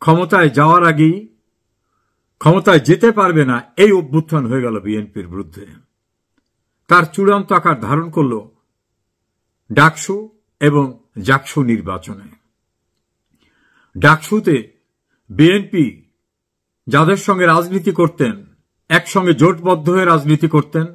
ক্ষমতায় যাওয়ার আগেই ক্ষমতায় যেতে পারবে না, এই অভ্যুত্থান হয়ে গেল বিএনপির বিরুদ্ধে। তার চূড়ান্ত আকার ধারণ করল ডাকসু এবং জাকসু নির্বাচনে। ডাকসুতে বিএনপি যাদের সঙ্গে রাজনীতি করতেন, একসঙ্গে জোটবদ্ধ হয়ে রাজনীতি করতেন,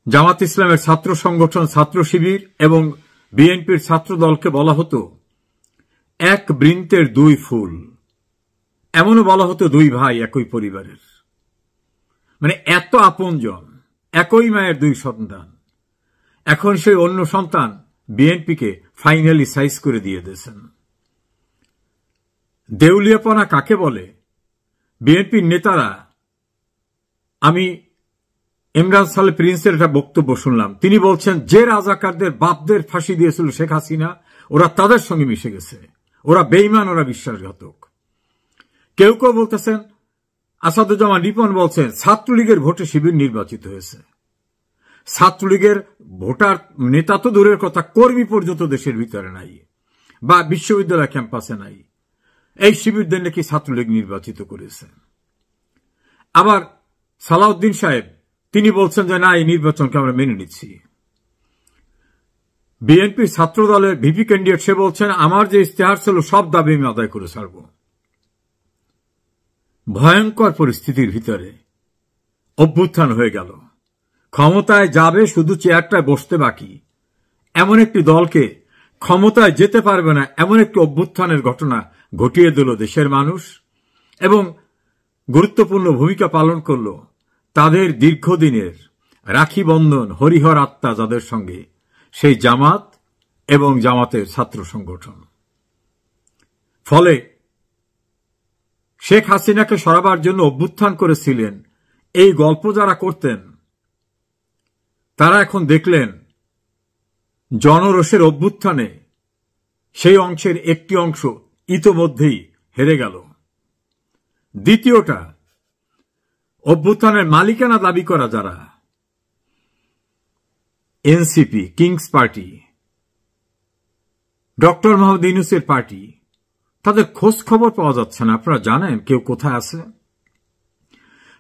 জামাত ইসলামের ছাত্র সংগঠন, ছাত্র শিবির এবং বিএনপির ছাত্র দলকে বলা হতো এক বৃন্তের দুই ফুল, এমনও বলা হতো দুই ভাই একই পরিবারের, মানে এত আপনজন, একই মায়ের দুই সন্তান। এখন সেই অন্য সন্তান বিএনপিকে ফাইনালি সাইজ করে দিয়ে দিয়েছেন। দেউলিয়াপনা কাকে বলে? বিএনপির নেতারা, আমি ইমরান সালে প্রিন্সের একটা বক্তব্য শুনলাম, তিনি বলছেন যে রাজাকারদের বাপদের ফাঁসি দিয়েছিল শেখ হাসিনা, ওরা তাদের সঙ্গে মিশে গেছে, ওরা বেঈমান, ওরা বিশ্বাসঘাতক। কেউ কেউ বলতেছেন, আসাদুজ্জামান রিপন বলছেন ছাত্রলীগের ভোটে শিবির নির্বাচিত হয়েছে। ছাত্রলীগের ভোটার নেতা তো দূরের কথা, কর্মী পর্যন্ত দেশের ভিতরে নাই বা বিশ্ববিদ্যালয় ক্যাম্পাসে নাই। এই শিবিরদের নাকি ছাত্রলীগ নির্বাচিত করেছে। আবার সালাউদ্দিন সাহেব তিনি বলছেন যে না, এই নির্বাচনকে আমরা মেনে নিচ্ছি। বিএনপির ছাত্র দলের ভিপি ক্যান্ডিডেট সে বলছেন আমার যে ইস্তেহার ছিল সব দাবি আমি আদায় করে ছাড়ব। ভয়ঙ্কর পরিস্থিতির ভিতরে অভ্যুত্থান হয়ে গেল। ক্ষমতায় যাবে, শুধু চেয়ারটায় বসতে বাকি, এমন একটি দলকে ক্ষমতায় যেতে পারবে না এমন একটি অভ্যুত্থানের ঘটনা ঘটিয়ে দিল দেশের মানুষ। এবং গুরুত্বপূর্ণ ভূমিকা পালন করল তাদের দীর্ঘদিনের রাখি বন্ধন, হরিহর আত্মা যাদের সঙ্গে, সেই জামাত এবং জামাতের ছাত্র সংগঠন। ফলে শেখ হাসিনাকে সরাবার জন্য অভ্যুত্থান করেছিলেন এই গল্প যারা করতেন, তারা এখন দেখলেন জনরোষের অভ্যুত্থানে সেই অংশের একটি অংশ ইতোমধ্যেই হেরে গেল। দ্বিতীয়টা, অভ্যুত্থানের মালিকানা দাবি করা যারা, NCP, kings party, doctor Mohammad ইউনূসের পার্টি, তাদের খোঁজ খবর পাওয়া যাচ্ছে না। আপনারা জানেন কেউ কোথায় আছে?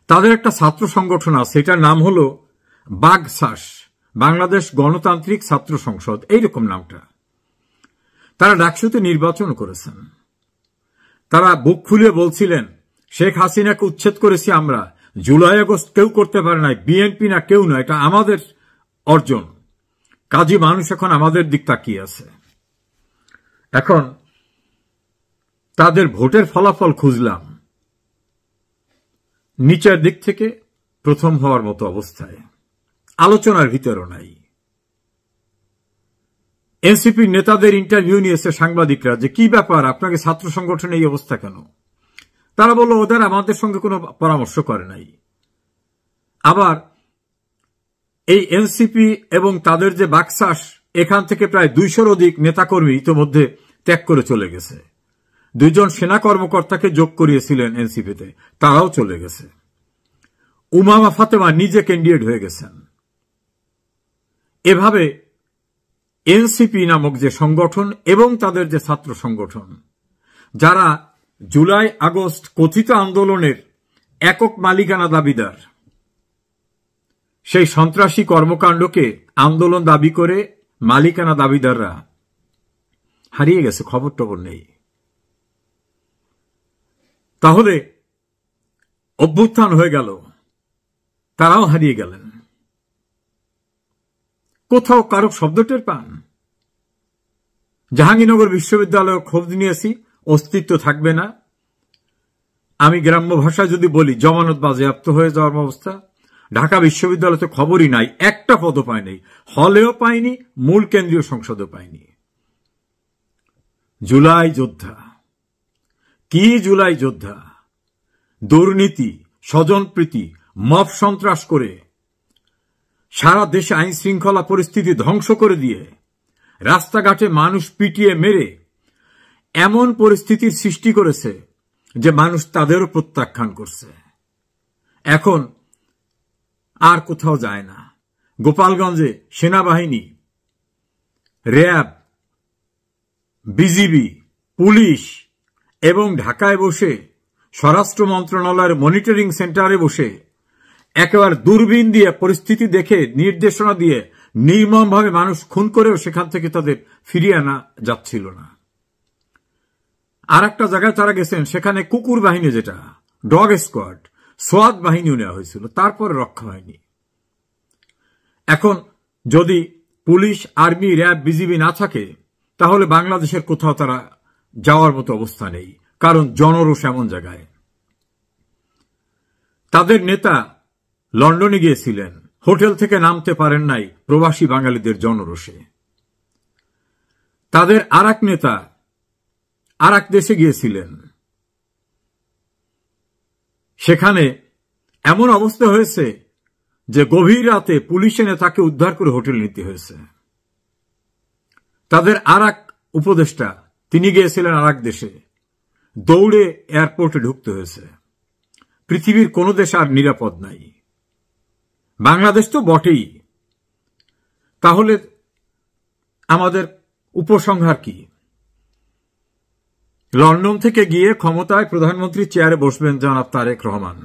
তাদের একটা ছাত্র সংগঠন আছে, এটার নাম হল বাগসাস, বাংলাদেশ গণতান্ত্রিক ছাত্র সংসদ, এইরকম নামটা। তারা ডাকসুতে নির্বাচন করেছেন। তারা বুক খুলে বলছিলেন শেখ হাসিনাকে উচ্ছেদ করেছি আমরা, জুলাই আগস্ট কেউ করতে পারে নাই, বিএনপি না কেউ না, এটা আমাদের অর্জন, কাজী মানুষ এখন আমাদের দিক তাকিয়ে আছে। এখন তাদের ভোটের ফলাফল খুঁজলাম, নিচের দিক থেকে প্রথম হওয়ার মতো অবস্থায়, আলোচনার ভিতরও নাই। এনসিপির নেতাদের ইন্টারভিউ নিয়েছে সাংবাদিকরা যে কি ব্যাপার, আপনাকে ছাত্র সংগঠনে এই অবস্থা কেন? তারা বলল ওদের আমাদের সঙ্গে কোনো পরামর্শ করে নাই। আবার এই এনসিপি এবং তাদের যে বাকসাস, এখান থেকে প্রায় 200-র অধিক নেতাকর্মী ইতিমধ্যে ত্যাগ করে চলে গেছে। 2 জন সেনা কর্মকর্তাকে যোগ করিয়েছিলেন এনসিপিতে, তারাও চলে গেছে। উমামা ফাতেমা নিজে ক্যান্ডিডেট হয়ে গেছেন। এভাবে এনসিপি নামক যে সংগঠন এবং তাদের যে ছাত্র সংগঠন, যারা জুলাই আগস্ট কথিত আন্দোলনের একক মালিকানা দাবিদার, সেই সন্ত্রাসী কর্মকাণ্ডকে আন্দোলন দাবি করে মালিকানা দাবিদাররা হারিয়ে গেছে, খবর টবর নেই। তাহলে অভ্যুত্থান হয়ে গেল, তারাও হারিয়ে গেলেন। কোথাও কারো শব্দ টের পান? জাহাঙ্গীরনগর বিশ্ববিদ্যালয়ে খোঁজ নিয়েছি, অস্তিত্ব থাকবে না। আমি গ্রাম্য ভাষায় যদি বলি জমানত বাজেয়াপ্ত হয়ে যাওয়ার অবস্থা। ঢাকা বিশ্ববিদ্যালয়তে খবরই নাই, একটা পদও পায়নি, হলেও পায়নি, মূল কেন্দ্রীয় সংসদও পায়নি। জুলাই যোদ্ধা, কি জুলাই যোদ্ধা! দুর্নীতি, স্বজনপ্রীতি, মব সন্ত্রাস করে সারা দেশে আইন শৃঙ্খলা পরিস্থিতি ধ্বংস করে দিয়ে, রাস্তাঘাটে মানুষ পিটিয়ে মেরে এমন পরিস্থিতির সৃষ্টি করেছে যে মানুষ তাদেরও প্রত্যাখ্যান করছে। এখন আর কোথাও যায় না। গোপালগঞ্জে সেনাবাহিনী, র্যাব, বিজিবি, পুলিশ এবং ঢাকায় বসে স্বরাষ্ট্র মন্ত্রণালয়ের মনিটরিং সেন্টারে বসে একেবারে দূরবীন দিয়ে পরিস্থিতি দেখে নির্দেশনা দিয়ে নির্মমভাবে মানুষ খুন করেও সেখান থেকে তাদের ফিরিয়ে আনা যাচ্ছিল না। আর একটা জায়গায় তারা গেছেন, সেখানে কুকুর বাহিনী, যেটা ডগ স্কোয়াড, সোয়াত বাহিনীও নেওয়া হয়েছিল, তারপরে রক্ষা হয়নি। এখন যদি পুলিশ, আর্মি, র্যাব, বিজিবি না থাকে, তাহলে বাংলাদেশের কোথাও তারা যাওয়ার মতো অবস্থা নেই, কারণ জনরোষ এমন জায়গায়। তাদের নেতা লন্ডনে গিয়েছিলেন, হোটেল থেকে নামতে পারেন নাই প্রবাসী বাঙালিদের জনরোষে। তাদের আর এক নেতা আর এক দেশে গিয়েছিলেন, সেখানে এমন অবস্থা হয়েছে যে গভীর রাতে পুলিশ এনে তাকে উদ্ধার করে হোটেল নিতে হয়েছে। তাদের আর এক উপদেষ্টা, তিনি গিয়েছিলেন আর এক দেশে, দৌড়ে এয়ারপোর্টে ঢুকতে হয়েছে। পৃথিবীর কোন দেশ আর নিরাপদ নাই, বাংলাদেশ তো বটেই। তাহলে আমাদের উপসংহার কি? লন্ডন থেকে গিয়ে ক্ষমতায় প্রধানমন্ত্রী চেয়ারে বসবেন জনাব তারেক রহমান।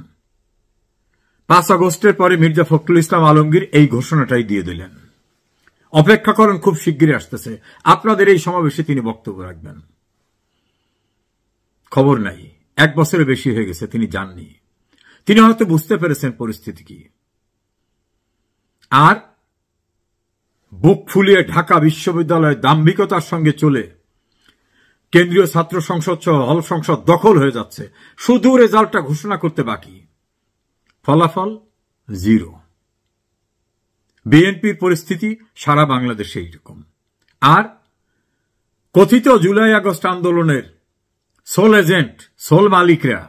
5 আগস্টের পরে মির্জা ফখরুল ইসলাম আলমগীর এই ঘোষণাটাই দিয়ে দিলেন, অপেক্ষা করেন, খুব শিগগিরই আসতেছে, আপনাদের এই সমাবেশে তিনি বক্তব্য রাখবেন। খবর নাই, 1 বছরের বেশি হয়ে গেছে তিনি যাননি। তিনি হয়তো বুঝতে পেরেছেন পরিস্থিতি কি। আর বুক ফুলিয়ে ঢাকা বিশ্ববিদ্যালয়ের দাম্ভিকতার সঙ্গে চলে কেন্দ্রীয় ছাত্র সংসদ সহ হল সংসদ দখল হয়ে যাচ্ছে, শুধু রেজাল্টটা ঘোষণা করতে বাকি, ফলাফল 0। বিএনপির পরিস্থিতি সারা বাংলাদেশে এইরকম। আর কথিত জুলাই আগস্ট আন্দোলনের সোল এজেন্ট, সোল মালিকরা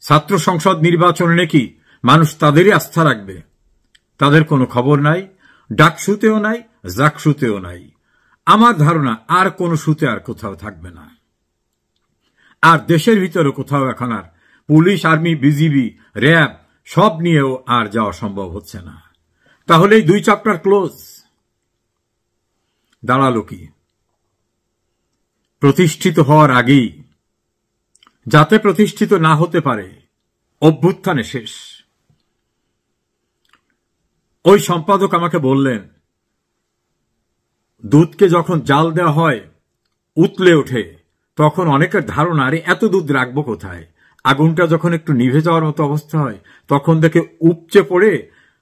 ছাত্র সংসদ নির্বাচনে নাকি মানুষ তাদেরই আস্থা রাখবে, তাদের কোনো খবর নাই, ডাকসুতেও নাই, জাকসুতেও নাই। আমার ধারণা আর কোন সুতে আর কোথাও থাকবে না। আর দেশের ভিতরে কোথাও এখন আর পুলিশ, আর্মি, বিজিবি, র্যাব সব নিয়েও আর যাওয়া সম্ভব হচ্ছে না। তাহলে এই 2 চ্যাপ্টার ক্লোজ। দাঁড়ালো কি? প্রতিষ্ঠিত হওয়ার আগেই, যাতে প্রতিষ্ঠিত না হতে পারে, অভ্যুত্থানে শেষ। ওই সম্পাদক আমাকে বললেন, দুধকে যখন জাল দেওয়া হয় উতলে ওঠে, তখন অনেকের ধারণা, আরে এত দুধ রাখবো কোথায়, আগুনটা যখন একটু নিভে যাওয়ার মতো অবস্থা হয় তখন দেখে উপচে পড়ে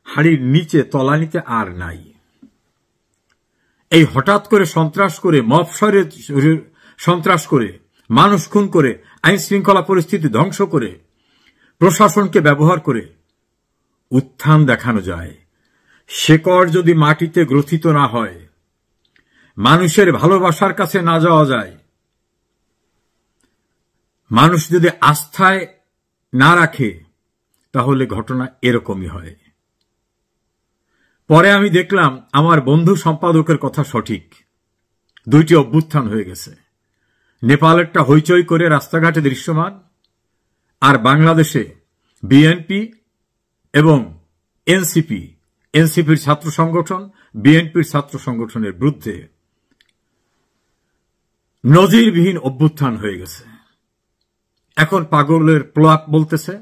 হাড়ির নিচে তলানিতে আর নাই। এই হঠাৎ করে সন্ত্রাস করে, মফস্বরে সন্ত্রাস করে, মানুষ খুন করে, আইন শৃঙ্খলা পরিস্থিতি ধ্বংস করে, প্রশাসনকে ব্যবহার করে উত্থান দেখানো যায়। শেকড় যদি মাটিতে গ্রথিত না হয়, মানুষের ভালোবাসার কাছে না যাওয়া যায়, মানুষ যদি আস্থায় না রাখে, তাহলে ঘটনা এরকমই হয়। পরে আমি দেখলাম আমার বন্ধু সম্পাদকের কথা সঠিক, 2টি অভ্যুত্থান হয়ে গেছে। নেপালেরটা হইচই করে রাস্তাঘাটে দৃশ্যমান, আর বাংলাদেশে বিএনপি এবং এনসিপির ছাত্র সংগঠন বিএনপির ছাত্র সংগঠনের বিরুদ্ধে নজিরবিহীন অভ্যুত্থান হয়ে গেছে। এখন পাগলের প্লাপ বলতেছে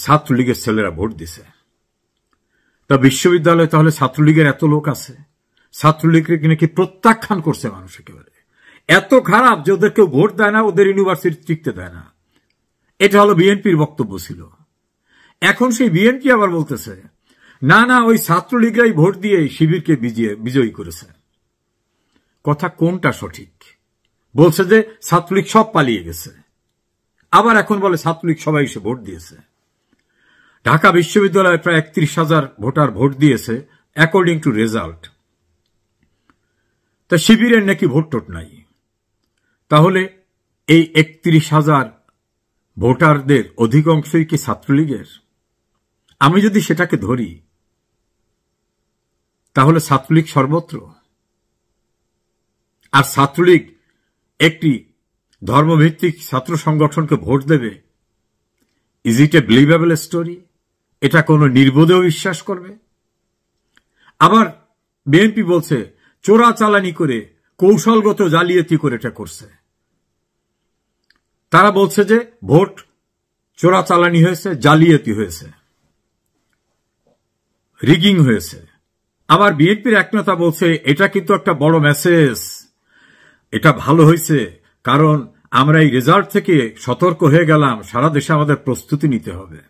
ছাত্রলীগের ছেলেরা ভোট দিছে। তা বিশ্ববিদ্যালয়ে তাহলে ছাত্রলীগের এত লোক আছে, ছাত্রলীগকে নাকি প্রত্যাখ্যান করছে মানুষ, একেবারে এত খারাপ যে ওদের কেউ ভোট দেয় না, ওদের ইউনিভার্সিটি টিকতে দেয় না। এটা হলো বিএনপির বক্তব্য ছিল। এখন সেই বিএনপি আবার বলতেছে না না, ওই ছাত্রলীগরাই ভোট দিয়ে শিবিরকে বিজয়ী করেছে। কথা কোনটা সঠিক? বলছে যে ছাত্রলীগ সব পালিয়ে গেছে, আবার এখন বলে ছাত্রলীগ সবাই এসে ভোট দিয়েছে। ঢাকা বিশ্ববিদ্যালয়ে প্রায় 31,000 ভোটার ভোট দিয়েছে অ্যাকর্ডিং টু রেজাল্ট। তা শিবিরের নাকি ভোট টোট নাই। তাহলে এই 31,000 ভোটারদের অধিকাংশই কি ছাত্রলীগের? আমি যদি সেটাকে ধরি, তাহলে ছাত্রলীগ সর্বত্র। আর ছাত্রলীগ একটি ধর্মভিত্তিক ছাত্র সংগঠনকে ভোট দেবে, is it A believable story? এটা কোন নির্বোধেও বিশ্বাস করবে? আবার বিএনপি বলছে চোরাচালানি করে, কৌশলগত জালিয়াতি করে এটা করছে। তারা বলছে যে ভোট চোরাচালানি হয়েছে, জালিয়াতি হয়েছে, রিগিং হয়েছে। আবার বিএনপির এক নেতা বলছে এটা কিন্তু একটা বড় মেসেজ, এটা ভালো হয়েছে, কারণ আমরা এই রেজাল্ট থেকে সতর্ক হয়ে গেলাম, সারা দেশে আমাদের প্রস্তুতি নিতে হবে।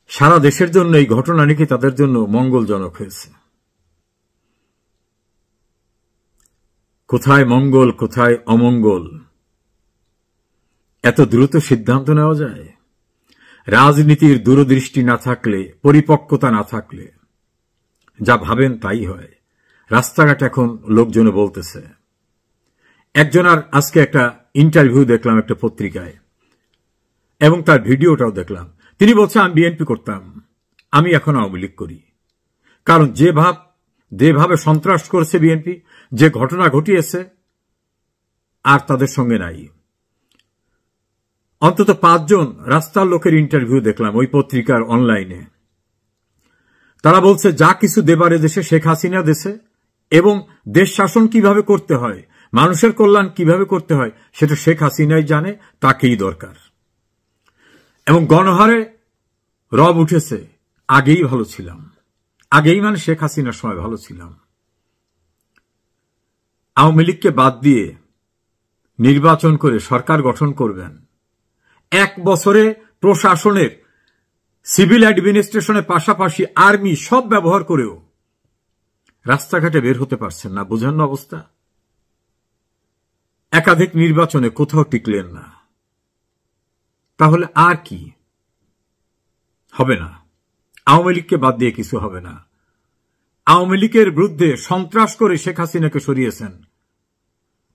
সারা দেশের জন্য এই ঘটনা নাকি তাদের জন্য মঙ্গলজনক হয়েছে। কোথায় মঙ্গল, কোথায় অমঙ্গল, এত দ্রুত সিদ্ধান্ত নেওয়া যায়? রাজনীতির দূরদৃষ্টি না থাকলে, পরিপক্কতা না থাকলে যা ভাবেন তাই হয়। রাস্তাঘাট এখন লোকজনে বলতেছে। একজনের আজকে একটা ইন্টারভিউ দেখলাম একটা পত্রিকায়, এবং তার ভিডিওটাও দেখলাম। তিনি বলছে আমি বিএনপি করতাম, আমি এখন আওয়ামী লীগ করি। কারণ যেভাবে সন্ত্রাস করেছে বিএনপি, যে ঘটনা ঘটিয়েছে, আর তাদের সঙ্গে নাই। অন্তত 5 জন রাস্তার লোকের ইন্টারভিউ দেখলাম ওই পত্রিকার অনলাইনে। তারা বলছে যা কিছু দেবার দেশে শেখ হাসিনা দেশে, এবং দেশ শাসন কিভাবে করতে হয়, মানুষের কল্যাণ কিভাবে করতে হয়, সেটা শেখ হাসিনাই জানে, তাকেই দরকার। এবং গণহারে রব উঠেছে, আগেই ভালো ছিলাম, আগেই মানে শেখ হাসিনার সময় ভালো ছিলাম। আওয়ামী লীগকে বাদ দিয়ে নির্বাচন করে সরকার গঠন করবেন, 1 বছরে প্রশাসনের, সিভিল অ্যাডমিনিস্ট্রেশনের পাশাপাশি আর্মি সব ব্যবহার করেও রাস্তাঘাটে বের হতে পারছেন না। বুঝেন না অবস্থা? একাধিক নির্বাচনে কোথাও টিকলেন না, তাহলে আর কি হবে? না, আওয়ামী লীগকে বাদ দিয়ে কিছু হবে না। আওয়ামী লীগের বিরুদ্ধে সন্ত্রাস করে শেখ হাসিনাকে সরিয়েছেন,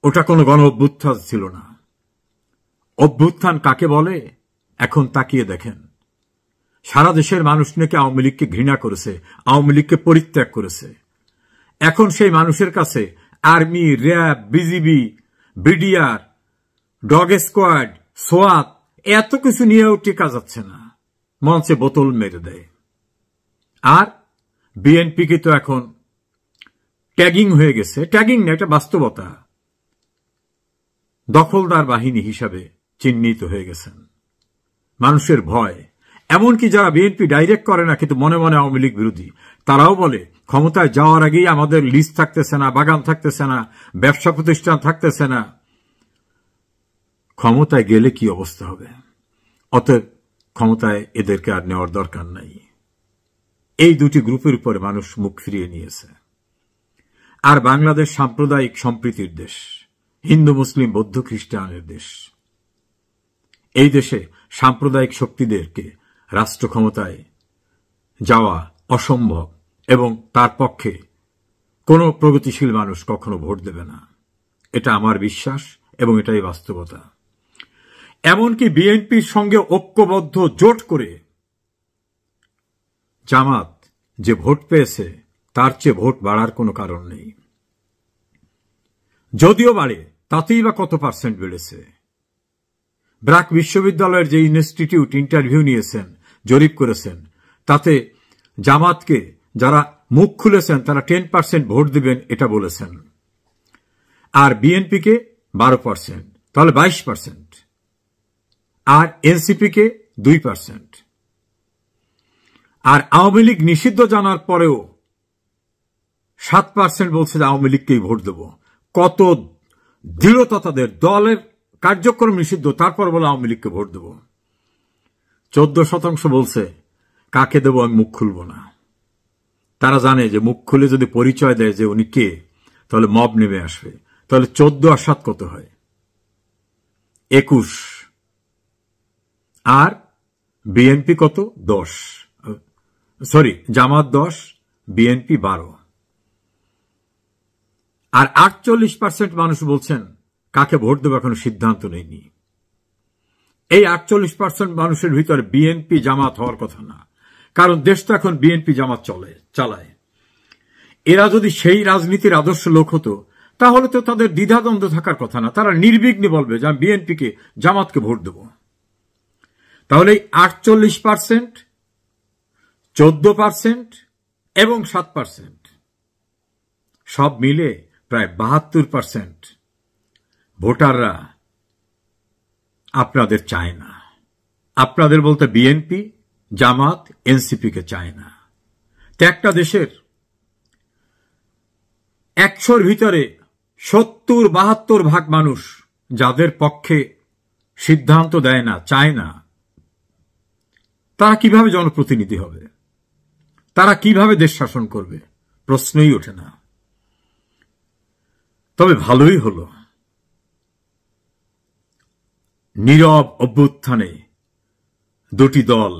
ওটা কোনো গণ অভ্যুত্থান ছিল না। অভ্যুত্থান কাকে বলে এখন তাকিয়ে দেখেন। সারা দেশের মানুষ নাকি আওয়ামী লীগকে ঘৃণা করেছে, আওয়ামী লীগকে পরিত্যাগ করেছে। এখন সেই মানুষের কাছে army, RAB, BGB, BDR, dog squad, সোয়াত এত কিছু নিয়েও টিকা যাচ্ছে না, মঞ্চে বোতল মেরে দেয়। আর বিএনপিকে তো এখন ট্যাগিং হয়ে গেছে, ট্যাগিং না, এটা বাস্তবতা, দখলদার বাহিনী হিসাবে চিহ্নিত হয়ে গেছেন। মানুষের ভয়, এমনকি যারা বিএনপি ডাইরেক্ট করে না কিন্তু মনে মনে আওয়ামী লীগ বিরোধী, তারাও বলে ক্ষমতায় যাওয়ার আগেই আমাদের লিজ থাকতেছে না, বাগান থাকতেছে না, ব্যবসা প্রতিষ্ঠান থাকতেছে না, ক্ষমতায় গেলে কি অবস্থা হবে। অতএব ক্ষমতায় এদেরকে আর নেওয়ার দরকার নাই। এই দুটি গ্রুপের উপরে মানুষ মুখ ফিরিয়ে নিয়েছে। আর বাংলাদেশ সাম্প্রদায়িক সম্প্রীতির দেশ, হিন্দু মুসলিম বৌদ্ধ খ্রিস্টানের দেশ। এই দেশে সাম্প্রদায়িক শক্তিদেরকে রাষ্ট্র ক্ষমতায় যাওয়া অসম্ভব, এবং তার পক্ষে কোনো প্রগতিশীল মানুষ কখনো ভোট দেবে না। এটা আমার বিশ্বাস এবং এটাই বাস্তবতা। এমনকি বিএনপির সঙ্গে ঐক্যবদ্ধ জোট করে জামাত যে ভোট পেয়েছে, তার চেয়ে ভোট বাড়ার কোনো কারণ নেই। যদিও বাড়ে, তাতেই বা কত পার্সেন্ট বেড়েছে? ব্র্যাক বিশ্ববিদ্যালয়ের যে ইনস্টিটিউট ইন্টারভিউ নিয়েছেন, জরিপ করেছেন, তাতে জামাতকে যারা মুখ খুলেছেন তারা 10% ভোট দিবেন এটা বলেছেন, আর বিএনপিকে 12%, তাহলে 22%, আর এনসিপিকে 2%। আর আওয়ামী লীগ নিষিদ্ধ জানার পরেও 7% বলছে যে আওয়ামী লীগকেই ভোট দেব। কত দৃঢ়তা তাদের! দলের কার্যক্রম নিষিদ্ধ, তারপর বলে আওয়ামী লীগকে ভোট দেব। 14% বলছে কাকে দেব আমি মুখ খুলব না। তারা জানে যে মুখ খুলে যদি পরিচয় দেয় যে উনি কে, তাহলে মব নেমে আসবে। তাহলে 14 আর 7 কত হয়? 21। আর বিএনপি কত? 10, সরি, জামাত 10, বিএনপি 12। আর 48% মানুষ বলছেন কাকে ভোট দেবো এখনো সিদ্ধান্ত নেয়নি। এই 48% মানুষের ভিতরে বিএনপি জামাত হওয়ার কথা না, কারণ দেশ তো এখন বিএনপি জামাত চালায়। এরা যদি সেই রাজনীতির আদর্শ লোক হতো, তাহলে তো তাদের দ্বিধাদ্বন্দ্ব থাকার কথা না, তারা নির্বিঘ্নে বলবে যে আমি বিএনপিকে, জামাতকে ভোট দেব। তাহলে 48%, 14% এবং 7% সব মিলে প্রায় 72% ভোটাররা আপনাদের চায় না। আপনাদের বলতে বিএনপি, জামাত, এনসিপিকে চায় না। তো একটা দেশের 100-র ভিতরে 70-72 ভাগ মানুষ যাদের পক্ষে সিদ্ধান্ত দেয় না, চায় না, তারা কিভাবে জনপ্রতিনিধি হবে? তারা কিভাবে দেশ শাসন করবে? প্রশ্নই ওঠে না। তবে ভালোই হলো, নীরব অভ্যুত্থানে দুটি দল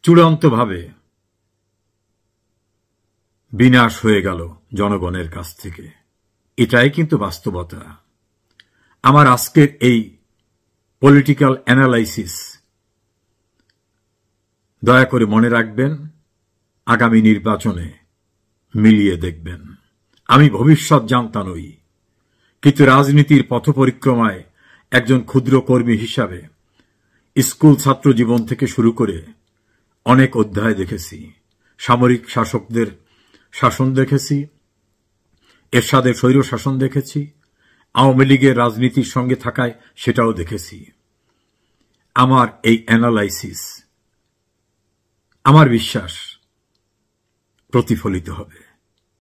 চূড়ান্তভাবে বিনাশ হয়ে গেল জনগণের কাছ থেকে। এটাই কিন্তু বাস্তবতা। আমার আজকের এই পলিটিক্যাল অ্যানালাইসিস দয়া করে মনে রাখবেন, আগামী নির্বাচনে মিলিয়ে দেখবেন। আমি ভবিষ্যৎ জানতা নই, কিন্তু রাজনীতির পথপরিক্রমায় একজন ক্ষুদ্র কর্মী হিসাবে স্কুল ছাত্র জীবন থেকে শুরু করে অনেক অধ্যায় দেখেছি। সামরিক শাসকদের শাসন দেখেছি, এরশাদের স্বৈর শাসন দেখেছি, আওয়ামী লীগের রাজনীতির সঙ্গে থাকায় সেটাও দেখেছি। আমার এই অ্যানালাইসিস, আমার বিশ্বাস প্রতিফলিত হবে।